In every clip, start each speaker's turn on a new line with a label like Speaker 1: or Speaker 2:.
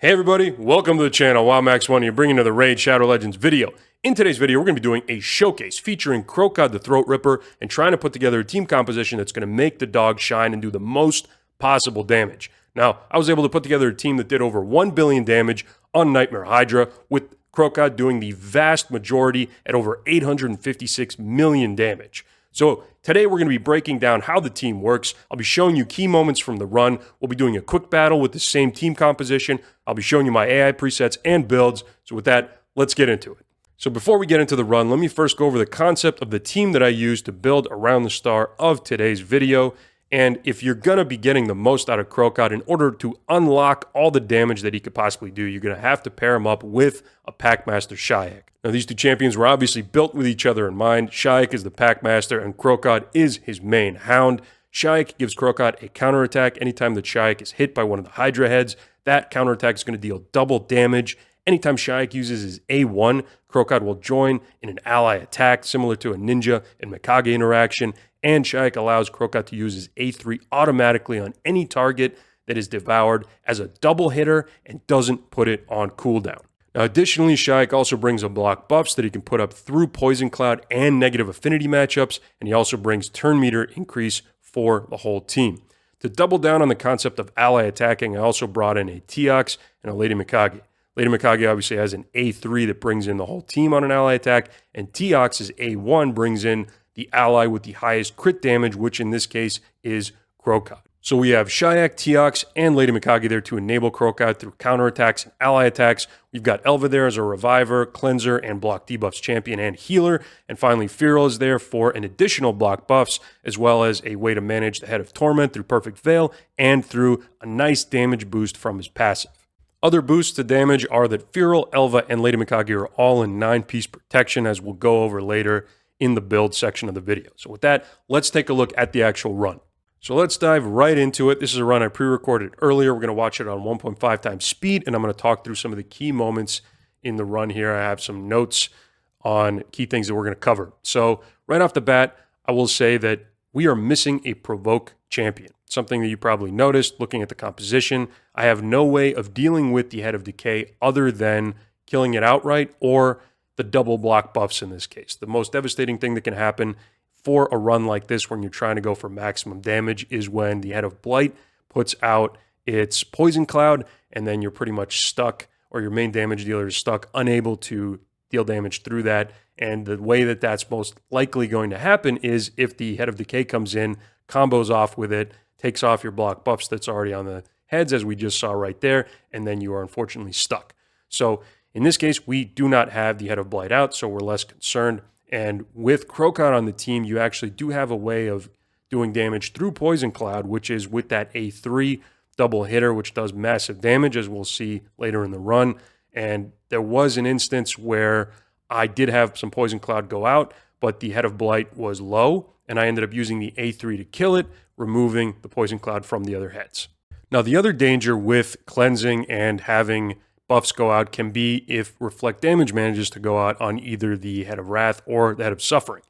Speaker 1: Hey everybody, welcome to the channel. WowMax1 here, bringing another Raid Shadow Legends video. In today's video, we're going to be doing a showcase featuring Krokhad the Throatripper and trying to put together a team composition that's going to make the dog shine and do the most possible damage. Now, I was able to put together a team that did over 1 billion damage on Nightmare Hydra, with Krokhad doing the vast majority at over 856 million damage. So today we're going to be breaking down how the team works. I'll be showing you key moments from the run. We'll be doing a quick battle with the same team composition. I'll be showing you my AI presets and builds. So with that, let's get into it. So before we get into the run, let me first go over the concept of the team that I use to build around the star of today's video. And if you're going to be getting the most out of Krokhad, in order to unlock all the damage that he could possibly do, you're going to have to pair him up with a Packmaster Shayak. Now, these two champions were obviously built with each other in mind. Shayak is the Packmaster, and Krokhad is his main hound. Shayak gives Krokhad a counterattack. Anytime that Shayak is hit by one of the Hydra heads, that counterattack is going to deal double damage. Anytime Shayak uses his A1, Krokhad will join in an ally attack, similar to a Ninja and Mikage interaction, and Shayak allows Krokhad to use his A3 automatically on any target that is devoured as a double hitter and doesn't put it on cooldown. Now, additionally, Shayak also brings a block buffs that he can put up through Poison Cloud and negative affinity matchups, and he also brings turn meter increase for the whole team. To double down on the concept of ally attacking, I also brought in a Teox and a Lady Mikage. Lady Mikage obviously has an A3 that brings in the whole team on an ally attack, and Teox's A1 brings in the ally with the highest crit damage, which in this case is Krokhad. So we have Shayak, Teox, and Lady Mikage there to enable Krokhad through counterattacks and ally attacks. We've got Elva there as a reviver, cleanser, and block debuffs champion and healer. And finally, Firrol is there for an additional block buffs, as well as a way to manage the Head of Torment through Perfect Veil and through a nice damage boost from his passive. Other boosts to damage are that Firrol, Elva, and Lady Mikage are all in 9-piece protection, as we'll go over later in the build section of the video. So with that, let's take a look at the actual run. So let's dive right into it. This is a run I pre-recorded earlier. We're going to watch it on 1.5 times speed, and I'm going to talk through some of the key moments in the run here. I have some notes on key things that we're going to cover. So right off the bat, I will say that we are missing a Provoke champion, something that you probably noticed looking at the composition. I have no way of dealing with the Head of Decay other than killing it outright or the double block buffs in this case. The most devastating thing that can happen for a run like this when you're trying to go for maximum damage is when the Head of Blight puts out its Poison Cloud, and then you're pretty much stuck, or your main damage dealer is stuck, unable to deal damage through that. And the way that that's most likely going to happen is if the Head of Decay comes in, combos off with it, takes off your block buffs that's already on the heads, as we just saw right there, and then you are unfortunately stuck. So in this case, we do not have the Head of Blight out, so we're less concerned. And with Krokhad on the team, you actually do have a way of doing damage through Poison Cloud, which is with that A3 double hitter, which does massive damage, as we'll see later in the run. And there was an instance where I did have some Poison Cloud go out, but the Head of Blight was low, and I ended up using the A3 to kill it, removing the Poison Cloud from the other heads. Now, the other danger with cleansing and having buffs go out can be if Reflect Damage manages to go out on either the Head of Wrath or the Head of Suffering.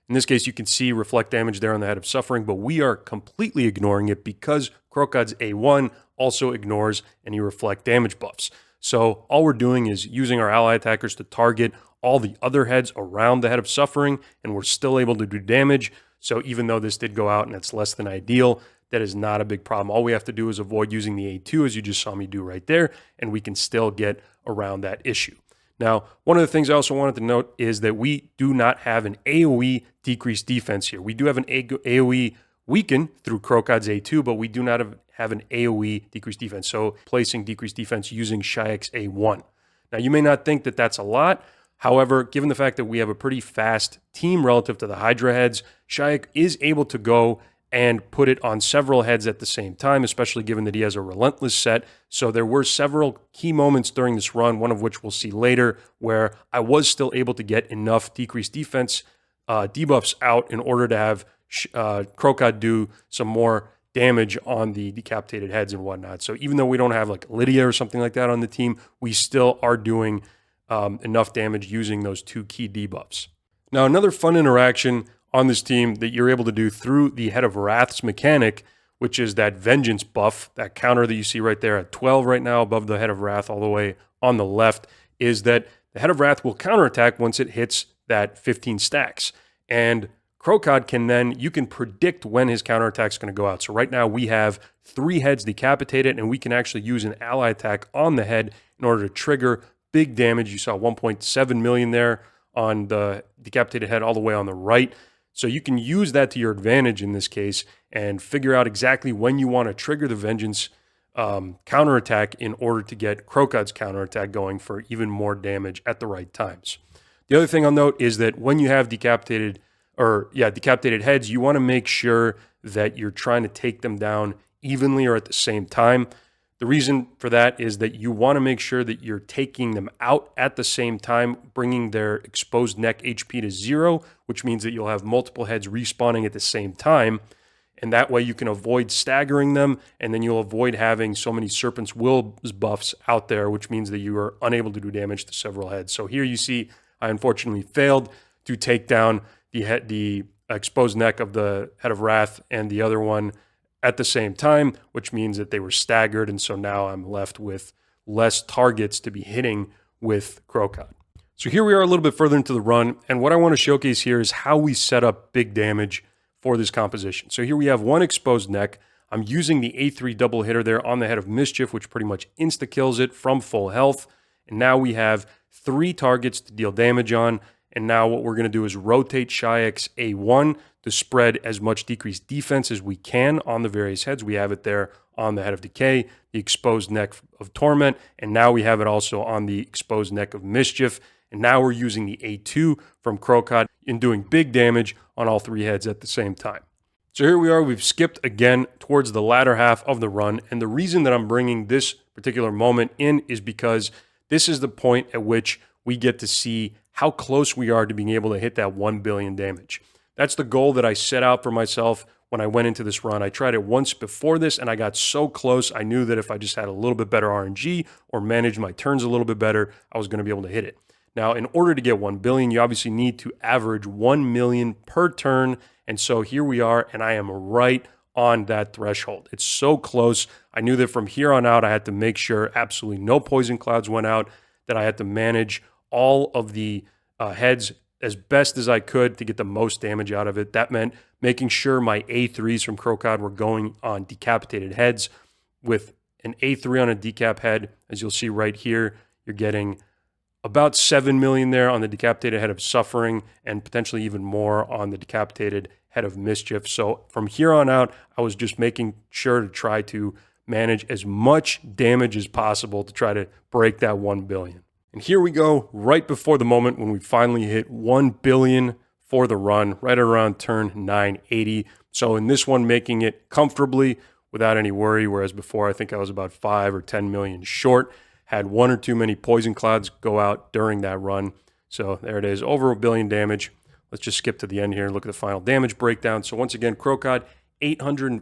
Speaker 1: In this case, you can see Reflect Damage there on the Head of Suffering, but we are completely ignoring it because Krokhad's A1 also ignores any Reflect Damage buffs. So all we're doing is using our ally attackers to target all the other heads around the Head of Suffering, and we're still able to do damage. So even though this did go out and it's less than ideal, that is not a big problem. All we have to do is avoid using the A2, as you just saw me do right there, and we can still get around that issue. Now, one of the things I also wanted to note is that we do not have an AoE decreased defense here. We do have an AoE weaken through Krokhad's A2, but we do not have an AoE decreased defense, so placing decreased defense using Shayak's A1. Now, you may not think that that's a lot. However, given the fact that we have a pretty fast team relative to the Hydra heads, Shayak is able to go and put it on several heads at the same time, especially given that he has a relentless set. So there were several key moments during this run, one of which we'll see later, where I was still able to get enough decreased defense debuffs out in order to have Krokhad do some more damage on the decapitated heads and whatnot. So even though we don't have like Lydia or something like that on the team, we still are doing enough damage using those two key debuffs. Now, another fun interaction on this team that you're able to do through the Head of Wrath's mechanic which is that Vengeance buff, that counter that you see right there at 12 right now above the Head of Wrath all the way on the left, is that the Head of Wrath will counterattack once it hits that 15 stacks. And Krokhad can then, you can predict when his counterattack is going to go out. So right now we have 3 heads decapitated, and we can actually use an ally attack on the head in order to trigger big damage. You saw 1.7 million there on the decapitated head all the way on the right. So you can use that to your advantage in this case and figure out exactly when you want to trigger the Vengeance counterattack in order to get Krokhad's counterattack going for even more damage at the right times. The other thing I'll note is that when you have decapitated heads, you want to make sure that you're trying to take them down evenly or at the same time. The reason for that is that you want to make sure that you're taking them out at the same time, bringing their exposed neck HP to 0, which means that you'll have multiple heads respawning at the same time. And that way you can avoid staggering them, and then you'll avoid having so many Serpent's Will's buffs out there, which means that you are unable to do damage to several heads. So here you see I unfortunately failed to take down the exposed neck of the Head of Wrath and the other one at the same time, which means that they were staggered, and so now I'm left with less targets to be hitting with Krokhad. So here we are a little bit further into the run, and what I want to showcase here is how we set up big damage for this composition. So here we have 1 exposed neck. I'm using the A3 double hitter there on the Head of Mischief, which pretty much insta-kills it from full health, and now we have 3 targets to deal damage on. And now what we're going to do is rotate Shyek's A1 to spread as much decreased defense as we can on the various heads. We have it there on the Head of Decay, the exposed neck of Torment, and now we have it also on the exposed neck of Mischief. And now we're using the A2 from Krokhad in doing big damage on all 3 heads at the same time. So here we are, we've skipped again towards the latter half of the run. And the reason that I'm bringing this particular moment in is because this is the point at which we get to see how close we are to being able to hit that 1 billion damage. That's the goal that I set out for myself when I went into this run. I tried it once before this, and I got so close, I knew that if I just had a little bit better RNG or managed my turns a little bit better, I was going to be able to hit it. Now, in order to get 1 billion, you obviously need to average 1 million per turn, and so here we are, and I am right on that threshold. It's so close. I knew that from here on out, I had to make sure absolutely no poison clouds went out, that I had to manage all of the heads as best as I could to get the most damage out of it. That meant making sure my A3s from Krokhad were going on decapitated heads. With an A3 on a decap head, as you'll see right here, you're getting about 7 million there on the decapitated Head of Suffering, and potentially even more on the decapitated Head of Mischief. So from here on out, I was just making sure to try to manage as much damage as possible to try to break that 1 billion. And here we go, right before the moment when we finally hit 1 billion for the run, right around turn 980. So in this one, making it comfortably without any worry, whereas before I think I was about 5 or 10 million short. Had 1 or 2 many poison clouds go out during that run. So there it is, over 1 billion damage. Let's just skip to the end here and look at the final damage breakdown. So once again, Krokhad,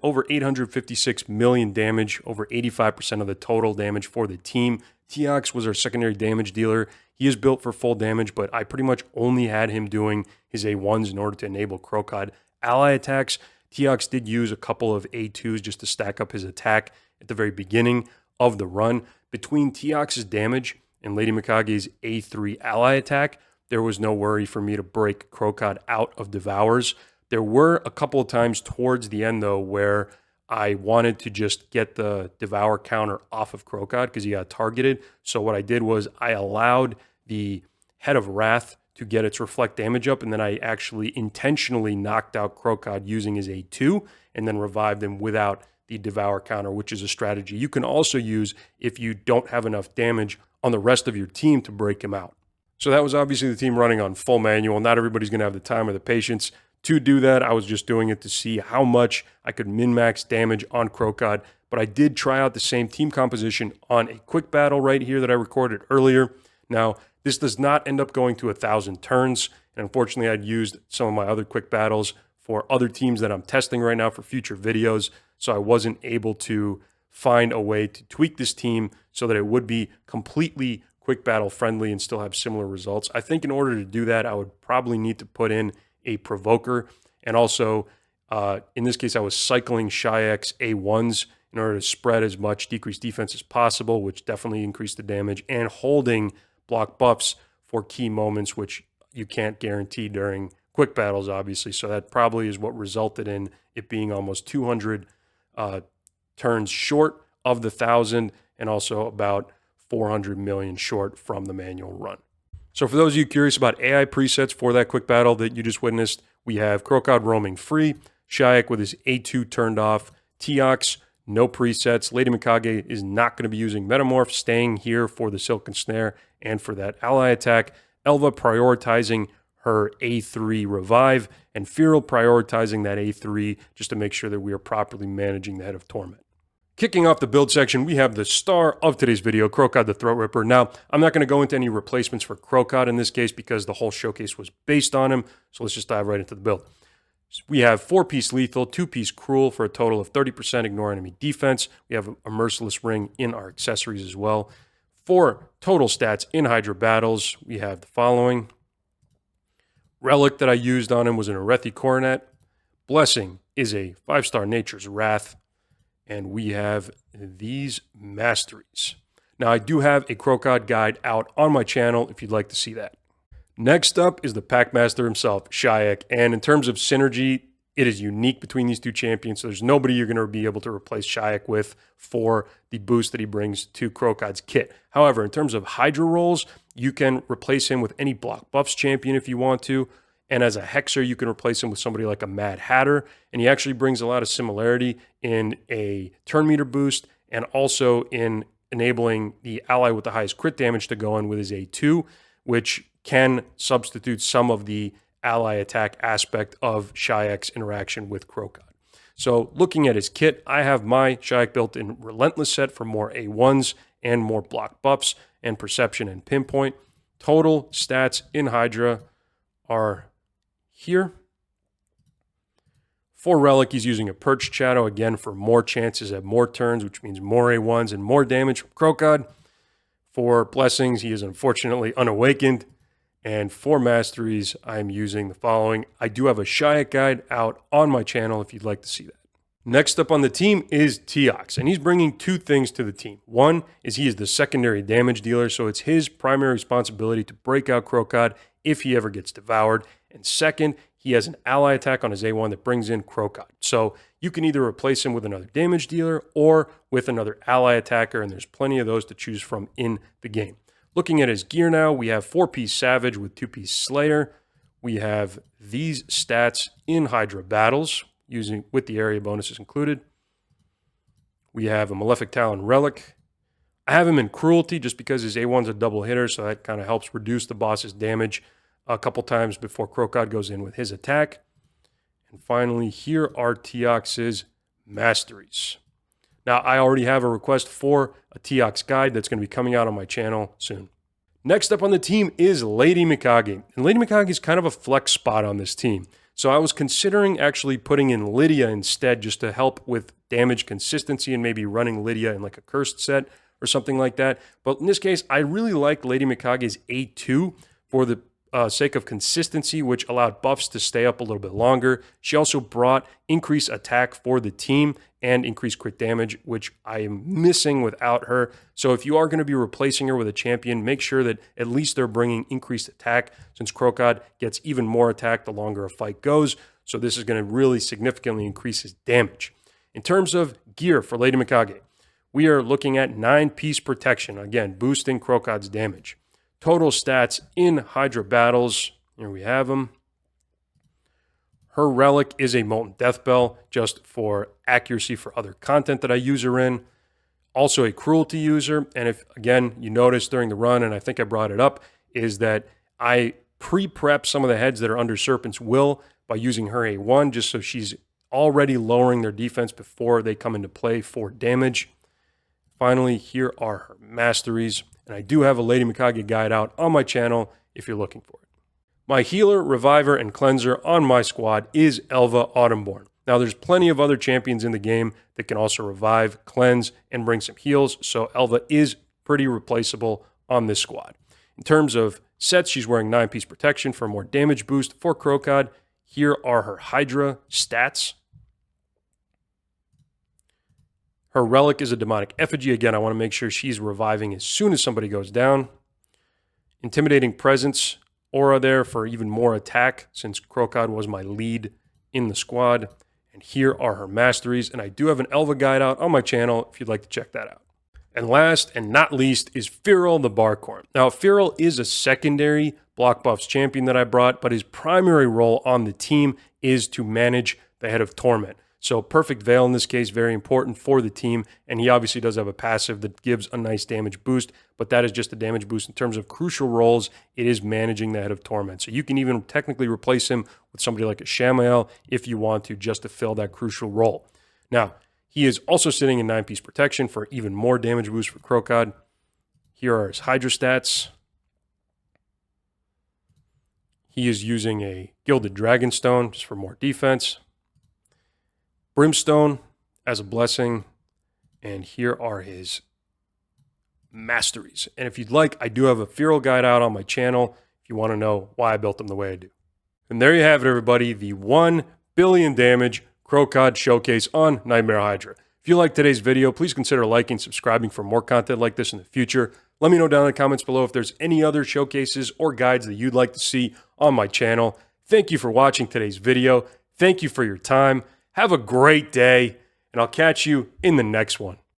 Speaker 1: over 856 million damage, over 85% of the total damage for the team. Teox was our secondary damage dealer. He is built for full damage, but I pretty much only had him doing his A1s in order to enable Krokhad ally attacks. Teox did use a couple of A2s just to stack up his attack at the very beginning of the run. Between Teox's damage and Lady Mikage's A3 ally attack, there was no worry for me to break Krokhad out of Devours. There were a couple of times towards the end, though, where I wanted to just get the Devour counter off of Krokhad because he got targeted. So what I did was I allowed the Head of Wrath to get its reflect damage up, and then I actually intentionally knocked out Krokhad using his A2 and then revived him without the Devour counter, which is a strategy you can also use if you don't have enough damage on the rest of your team to break him out. So that was obviously the team running on full manual. Not everybody's going to have the time or the patience to do that. I was just doing it to see how much I could min-max damage on Krokhad, but I did try out the same team composition on a quick battle right here that I recorded earlier. Now, this does not end up going to 1,000 turns, and unfortunately I'd used some of my other quick battles for other teams that I'm testing right now for future videos, so I wasn't able to find a way to tweak this team so that it would be completely quick battle friendly and still have similar results. I think in order to do that, I would probably need to put in a Provoker and also In this case, I was cycling Shyek's A1s in order to spread as much decreased defense as possible, which definitely increased the damage, and holding block buffs for key moments, which you can't guarantee during quick battles, obviously. So that probably is what resulted in it being almost 200 turns short of the 1,000, and also about 400 million short from the manual run. So for those of you curious about AI presets for that quick battle that you just witnessed, we have Krokhad roaming free, Shyek with his A2 turned off, Teox, no presets. Lady Mikage is not going to be using Metamorph, staying here for the Silken Snare and for that ally attack. Elva prioritizing her A3 revive, and Firrol prioritizing that A3 just to make sure that we are properly managing the Head of Torment. Kicking off the build section, we have the star of today's video, Krokhad the Throatripper. Now, I'm not going to go into any replacements for Krokhad in this case because the whole showcase was based on him, so let's just dive right into the build. We have 4-piece lethal, 2-piece cruel for a total of 30% ignore enemy defense. We have a merciless ring in our accessories as well. For total stats in Hydra battles, we have the following. Relic that I used on him was an Arethi Coronet. Blessing is a 5-star Nature's Wrath. And we have these Masteries. Now, I do have a Krokhad guide out on my channel if you'd like to see that. Next up is the Packmaster himself, Shyek. And in terms of synergy, it is unique between these two champions. So there's nobody you're going to be able to replace Shyek with for the boost that he brings to Krokhad's kit. However, in terms of Hydra rolls, you can replace him with any block buffs champion if you want to. And as a Hexer, you can replace him with somebody like a Mad Hatter. And he actually brings a lot of similarity in a turn meter boost and also in enabling the ally with the highest crit damage to go in with his A2, which can substitute some of the ally attack aspect of Shyek's interaction with Krokhad. So looking at his kit, I have my Shyek built in Relentless set for more A1s and more block buffs and perception and pinpoint. Total stats in Hydra are here. For Relic, he's using a Perched Shadow, again, for more chances at more turns, which means more A1s and more damage from Krokhad. For Blessings, he is unfortunately unawakened. And for Masteries, I'm using the following. I do have a Shyek guide out on my channel if you'd like to see that. Next up on the team is Teox, and he's bringing two things to the team. One is he is the secondary damage dealer, so it's his primary responsibility to break out Krokhad if he ever gets devoured. And second, he has an ally attack on his A1 that brings in Krokhad. So you can either replace him with another damage dealer or with another ally attacker, and there's plenty of those to choose from in the game. Looking at his gear now, we have 4-piece Savage with 2-piece Slayer. We have these stats in Hydra battles, using with the area bonuses included. We have a Malefic Talon Relic. I have him in Cruelty just because his A1's a double hitter, so that kind of helps reduce the boss's damage a couple times before Krokhad goes in with his attack. And finally, here are Teox's Masteries. Now, I already have a request for a Teox guide that's going to be coming out on my channel soon. Next up on the team is Lady Mikage. And Lady Mikage is kind of a flex spot on this team. So I was considering actually putting in Lydia instead just to help with damage consistency and maybe running Lydia in like a cursed set or something like that. But in this case, I really liked Lady Mikage's A2 for the sake of consistency, which allowed buffs to stay up a little bit longer. She also brought increased attack for the team and increased crit damage, which I am missing without her. So if you are going to be replacing her with a champion, make sure that at least they're bringing increased attack, since Krokhad gets even more attack the longer a fight goes. So this is going to really significantly increase his damage. In terms of gear for Lady Mikage, we are looking at 9-piece protection, again, boosting Krokhad's damage. Total stats in Hydra battles, here we have them. Her Relic is a Molten Death Bell, just for accuracy for other content that I use her in. Also a Cruelty user, and if, again, you noticed during the run, and I think I brought it up, is that I pre-prep some of the heads that are under Serpent's Will by using her A1, just so she's already lowering their defense before they come into play for damage. Finally, here are her Masteries. And I do have a Lady Mikage guide out on my channel if you're looking for it. My healer, reviver, and cleanser on my squad is Elva Autumnborn. Now, there's plenty of other champions in the game that can also revive, cleanse, and bring some heals, so Elva is pretty replaceable on this squad. In terms of sets, she's wearing 9-piece protection for more damage boost for Krokhad. Here are her Hydra stats Her relic is a demonic effigy. Again, I want to make sure she's reviving as soon as somebody goes down. Intimidating presence aura there for even more attack, since Krokhad was my lead in the squad. And here are her masteries, and I do have an Elva guide out on my channel if you'd like to check that out. And last and not least is Firrol the Barkhorn. Now, Firrol is a secondary block buffs champion that I brought, but his primary role on the team is to manage the Head of Torment. So Perfect Veil in this case, very important for the team, and he obviously does have a passive that gives a nice damage boost, but that is just a damage boost. In terms of crucial roles, it is managing the Head of Torment. So you can even technically replace him with somebody like a Shamael if you want to, just to fill that crucial role. Now, he is also sitting in 9-piece protection for even more damage boost for Krokhad. Here are his Hydra stats. He is using a Gilded Dragonstone just for more defense. Brimstone as a blessing. And here are his Masteries. And if you'd like, I do have a Firrol guide out on my channel if you want to know why I built them the way I do. And there you have it, everybody. The 1 billion damage Krokhad showcase on Nightmare Hydra. If you liked today's video, please consider liking and subscribing for more content like this in the future. Let me know down in the comments below if there's any other showcases or guides that you'd like to see on my channel. Thank you for watching today's video. Thank you for your time. Have a great day, and I'll catch you in the next one.